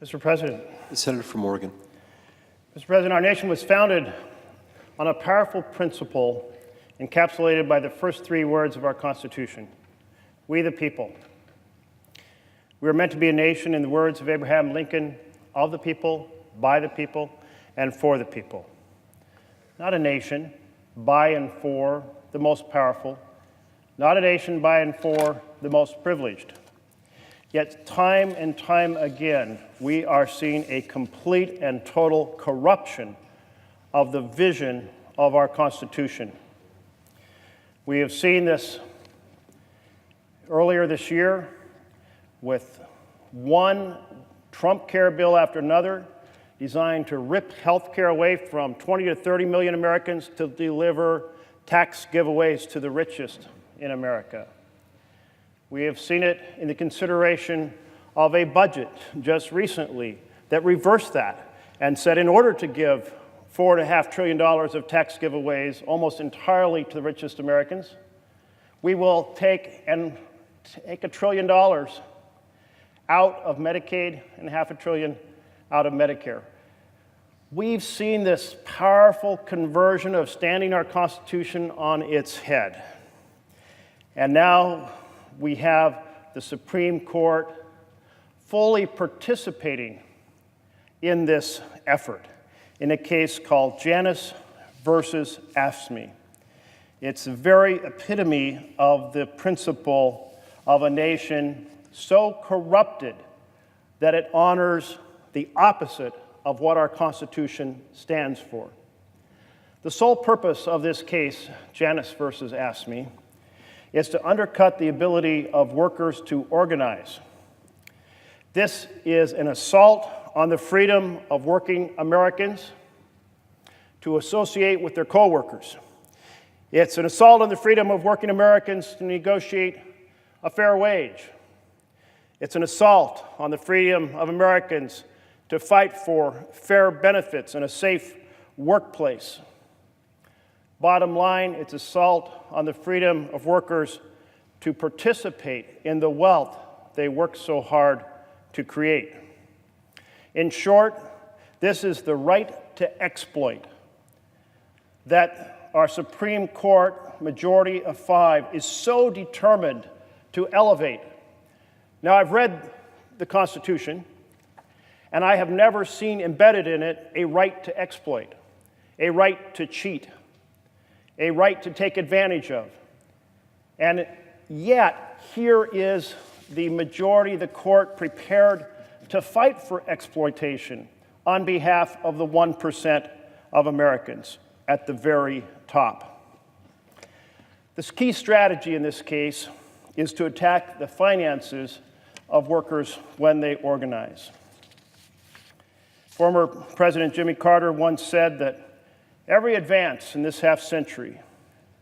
Mr. President. The Senator from Oregon. Mr. President, our nation was founded on a powerful principle encapsulated by the first three words of our Constitution: we the people. We are meant to be a nation, in the words of Abraham Lincoln, of the people, by the people, and for the people. Not a nation by and for the most powerful, not a nation by and for the most privileged. Yet time and time again, we are seeing a complete and total corruption of the vision of our Constitution. We have seen this earlier this year with one Trump care bill after another designed to rip health care away from 20 to 30 million Americans to deliver tax giveaways to the richest in America. We have seen it in the consideration of a budget just recently that reversed that and said in order to give $4.5 trillion of tax giveaways almost entirely to the richest Americans, we will take $1 trillion out of Medicaid and $0.5 trillion out of Medicare. We've seen this powerful conversion of standing our Constitution on its head. And now we have the Supreme Court fully participating in this effort in a case called JANUS versus AFSCME. It's the very epitome of the principle of a nation so corrupted that it honors the opposite of what our Constitution stands for. The sole purpose of this case, JANUS versus AFSCME, is to undercut the ability of workers to organize. This is an assault on the freedom of working Americans to associate with their coworkers. It's an assault on the freedom of working Americans to negotiate a fair wage. It's an assault on the freedom of Americans to fight for fair benefits and a safe workplace. Bottom line, it's assault on the freedom of workers to participate in the wealth they work so hard to create. In short, this is the right to exploit that our Supreme Court majority of 5 is so determined to elevate. Now, I've read the Constitution, and I have never seen embedded in it a right to exploit, a right to cheat, a right to take advantage of. And yet, here is the majority of the court prepared to fight for exploitation on behalf of the 1% of Americans at the very top. The key strategy in this case is to attack the finances of workers when they organize. Former President Jimmy Carter once said that every advance in this half century,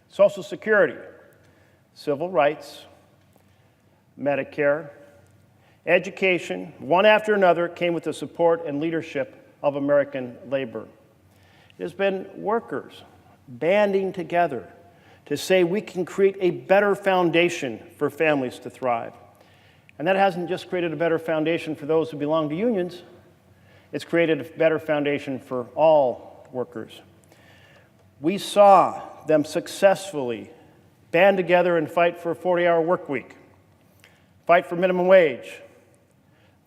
Social Security, civil rights, Medicare, education, one after another, came with the support and leadership of American labor. It has been workers banding together to say we can create a better foundation for families to thrive. And that hasn't just created a better foundation for those who belong to unions, it's created a better foundation for all workers. We saw them successfully band together and fight for a 40-hour work week, fight for minimum wage,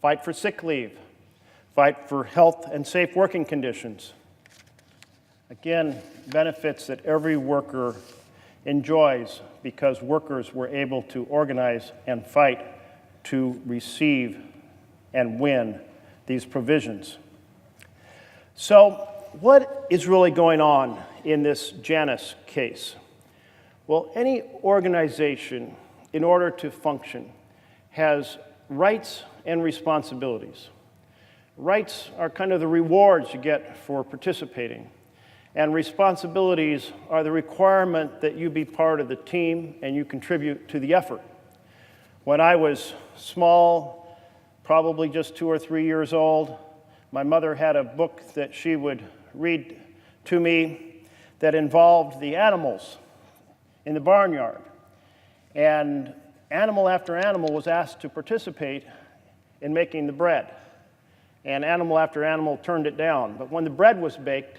fight for sick leave, fight for health and safe working conditions. Again, benefits that every worker enjoys because workers were able to organize and fight to receive and win these provisions. So, what is really going on in this JANUS case? Well, any organization, in order to function, has rights and responsibilities. Rights are kind of the rewards you get for participating, and responsibilities are the requirement that you be part of the team and you contribute to the effort. When I was small, probably just 2 or 3 years old, my mother had a book that she would read to me that involved the animals in the barnyard. And animal after animal was asked to participate in making the bread. and animal after animal turned it down. But when the bread was baked,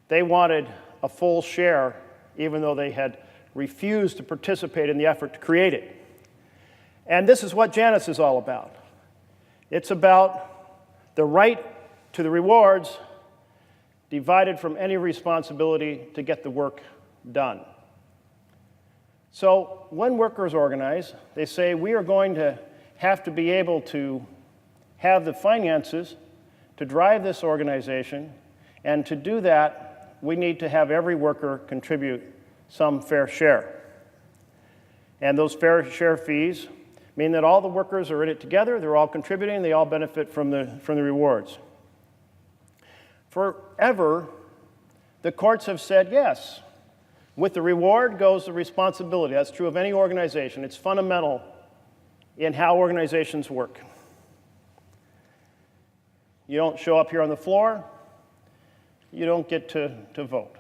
they wanted a full share, even though they had refused to participate in the effort to create it. And this is what JANUS is all about. It's about the right to the rewards divided from any responsibility to get the work done. So when workers organize, they say we are going to have to be able to have the finances to drive this organization, and to do that, we need to have every worker contribute some fair share. And those fair share fees mean that all the workers are in it together, they're all contributing, they all benefit from the rewards. Forever, the courts have said, yes, with the reward goes the responsibility. That's true of any organization. It's fundamental in how organizations work. You don't show up here on the floor, you don't get to vote.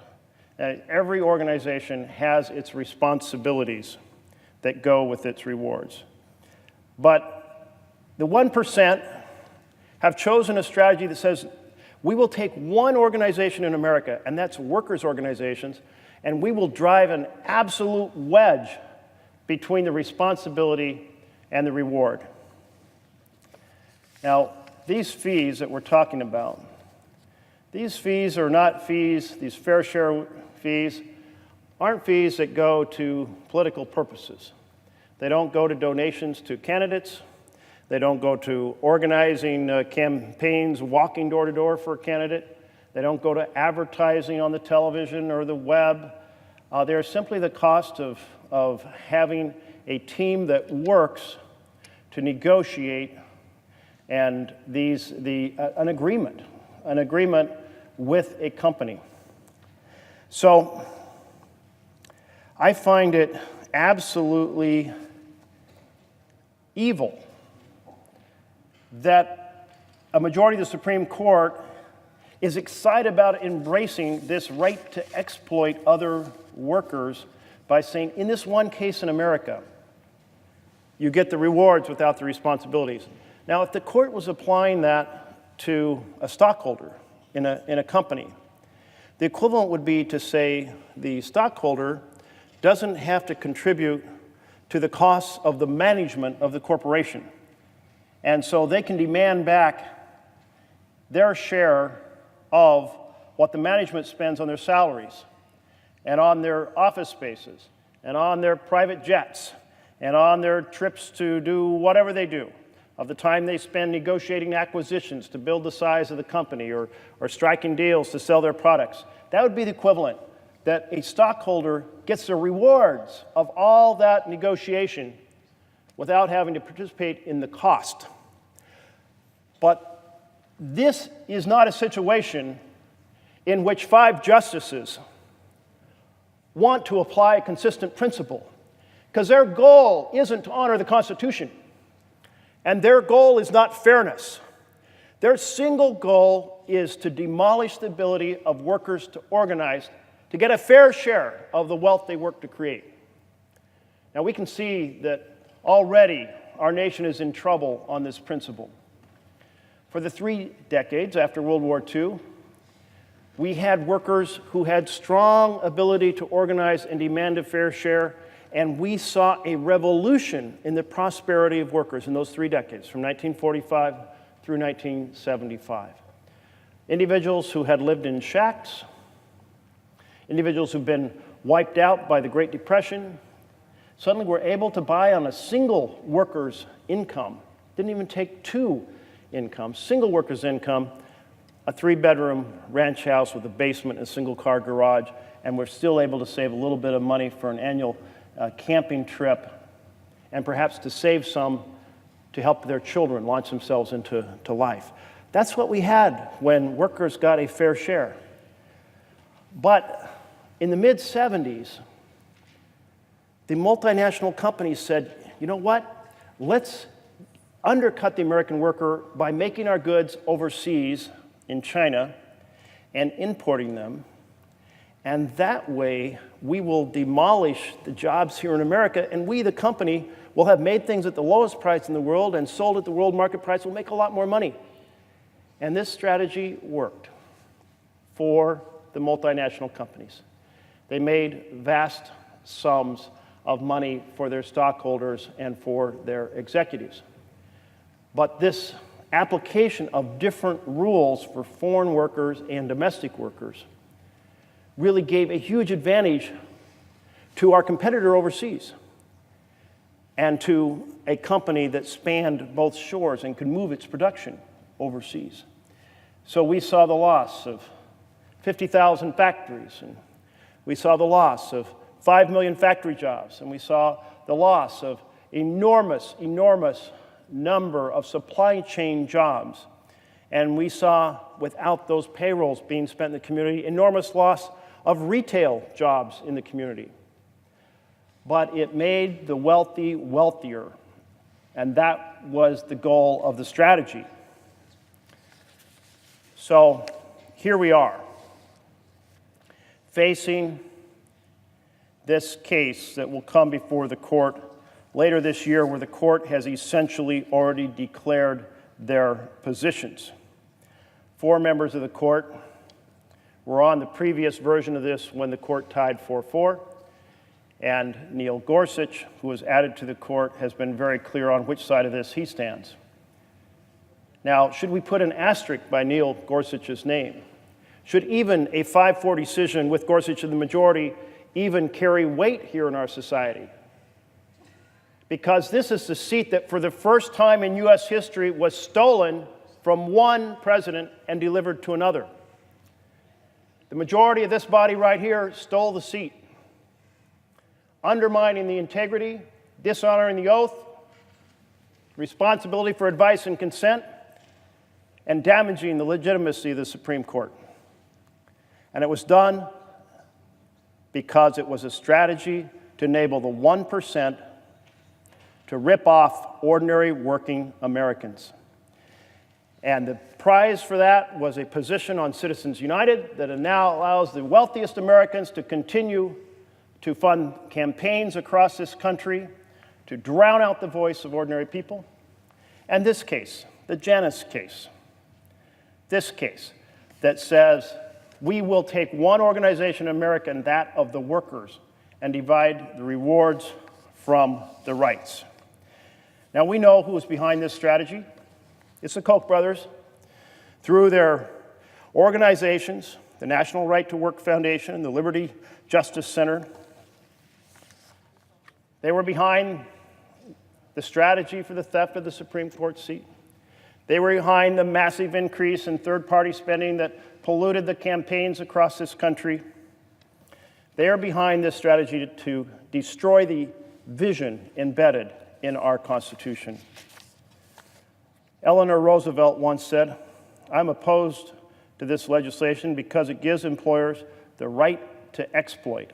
Every organization has its responsibilities that go with its rewards. But the 1% have chosen a strategy that says, we will take one organization in America, and that's workers' organizations, and we will drive an absolute wedge between the responsibility and the reward. Now, these fees that we're talking about, these fees are not fees, these fair share fees aren't fees that go to political purposes. They don't go to donations to candidates. They don't go to organizing campaigns, walking door to door for a candidate. They don't go to advertising on the television or the web. They're simply the cost of having a team that works to negotiate and an agreement with a company. So I find it absolutely evil that a majority of the Supreme Court is excited about embracing this right to exploit other workers by saying, in this one case in America, you get the rewards without the responsibilities. Now, if the court was applying that to a stockholder in a company, the equivalent would be to say the stockholder doesn't have to contribute to the costs of the management of the corporation. And so they can demand back their share of what the management spends on their salaries and on their office spaces and on their private jets and on their trips to do whatever they do, of the time they spend negotiating acquisitions to build the size of the company or striking deals to sell their products. That would be the equivalent, that a stockholder gets the rewards of all that negotiation without having to participate in the cost. But this is not a situation in which 5 justices want to apply a consistent principle, because their goal isn't to honor the Constitution, and their goal is not fairness. Their single goal is to demolish the ability of workers to organize to get a fair share of the wealth they work to create. Now, we can see that already our nation is in trouble on this principle. For the 3 decades after World War II, we had workers who had strong ability to organize and demand a fair share, and we saw a revolution in the prosperity of workers in those 3 decades, from 1945 through 1975. Individuals who had lived in shacks, individuals who've been wiped out by the Great Depression, suddenly were able to buy on a single worker's income. Didn't even take 2 incomes, single worker's income, a 3-bedroom ranch house with a basement and a single-car garage, and we're still able to save a little bit of money for an annual camping trip, and perhaps to save some to help their children launch themselves into life. That's what we had when workers got a fair share. But in the mid-70s, the multinational companies said, you know what? Let's undercut the American worker by making our goods overseas in China and importing them. And that way, we will demolish the jobs here in America, and we, the company, we'll have made things at the lowest price in the world and sold at the world market price. We'll make a lot more money. And this strategy worked for the multinational companies. They made vast sums of money for their stockholders and for their executives. But this application of different rules for foreign workers and domestic workers really gave a huge advantage to our competitor overseas and to a company that spanned both shores and could move its production overseas. So we saw the loss of 50,000 factories, and we saw the loss of 5 million factory jobs, and we saw the loss of enormous number of supply chain jobs. And we saw, without those payrolls being spent in the community, enormous loss of retail jobs in the community. But it made the wealthy wealthier, and that was the goal of the strategy. So here we are, facing this case that will come before the court later this year, where the court has essentially already declared their positions. 4 members of the court were on the previous version of this when the court tied 4-4, and Neil Gorsuch, who was added to the court, has been very clear on which side of this he stands. Now, should we put an asterisk by Neil Gorsuch's name? Should even a 5-4 decision with Gorsuch in the majority even carry weight here in our society? Because this is the seat that for the first time in U.S. history was stolen from one president and delivered to another. The majority of this body right here stole the seat, undermining the integrity, dishonoring the oath, responsibility for advice and consent, and damaging the legitimacy of the Supreme Court. And it was done because it was a strategy to enable the 1% to rip off ordinary working Americans. And the prize for that was a position on Citizens United that now allows the wealthiest Americans to continue to fund campaigns across this country to drown out the voice of ordinary people. And this case, the JANUS case, this case that says we will take one organization in America, and that of the workers, and divide the rewards from the rights. Now, we know who is behind this strategy. It's the Koch brothers. Through their organizations, the National Right to Work Foundation, the Liberty Justice Center, they were behind the strategy for the theft of the Supreme Court seat. They were behind the massive increase in third-party spending that polluted the campaigns across this country. They are behind this strategy to destroy the vision embedded in our Constitution. Eleanor Roosevelt once said, "I'm opposed to this legislation because it gives employers the right to exploit."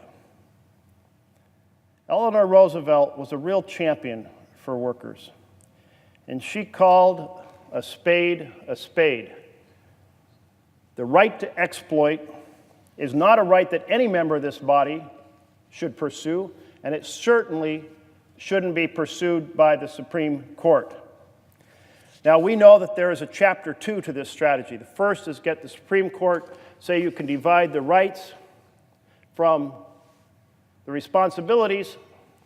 Eleanor Roosevelt was a real champion for workers, and she called a spade a spade. The right to exploit is not a right that any member of this body should pursue, and it certainly shouldn't be pursued by the Supreme Court. Now, we know that there is a chapter 2 to this strategy. The first is get the Supreme Court say you can divide the rights from the responsibilities,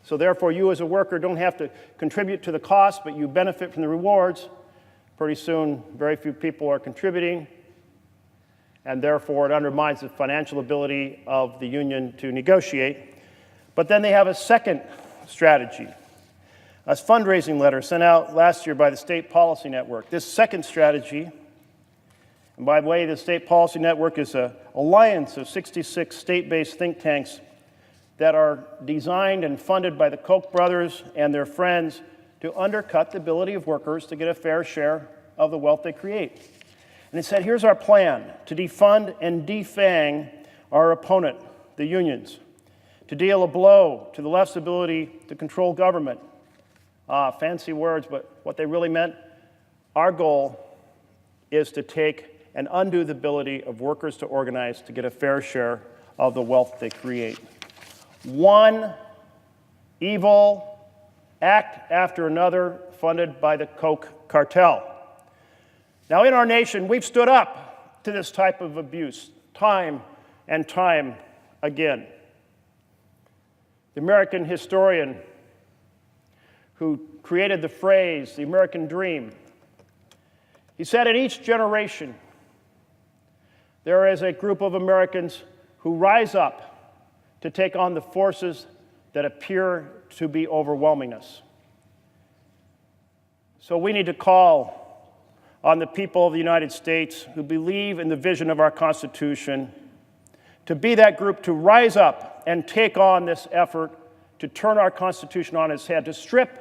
so therefore you as a worker don't have to contribute to the cost, but you benefit from the rewards. Pretty soon, very few people are contributing, and therefore it undermines the financial ability of the union to negotiate. But then they have a second strategy, a fundraising letter sent out last year by the State Policy Network. This second strategy, and by the way, the State Policy Network is an alliance of 66 state-based think tanks that are designed and funded by the Koch brothers and their friends to undercut the ability of workers to get a fair share of the wealth they create. And it said, here's our plan to defund and defang our opponent, the unions, to deal a blow to the left's ability to control government. Fancy words, but what they really meant, our goal is to take and undo the ability of workers to organize to get a fair share of the wealth they create. One evil act after another funded by the Coke cartel. Now, in our nation, we've stood up to this type of abuse time and time again. The American historian who created the phrase, the American dream, he said, in each generation, there is a group of Americans who rise up to take on the forces that appear to be overwhelming us. So we need to call on the people of the United States who believe in the vision of our Constitution to be that group to rise up and take on this effort to turn our Constitution on its head, to strip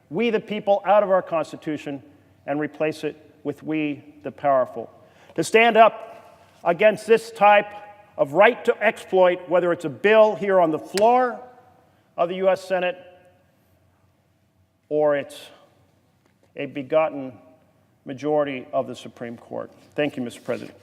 we the people out of our Constitution and replace it with we the powerful. To stand up against this type of right to exploit, whether it's a bill here on the floor of the U.S. Senate or it's a begotten majority of the Supreme Court. Thank you, Mr. President.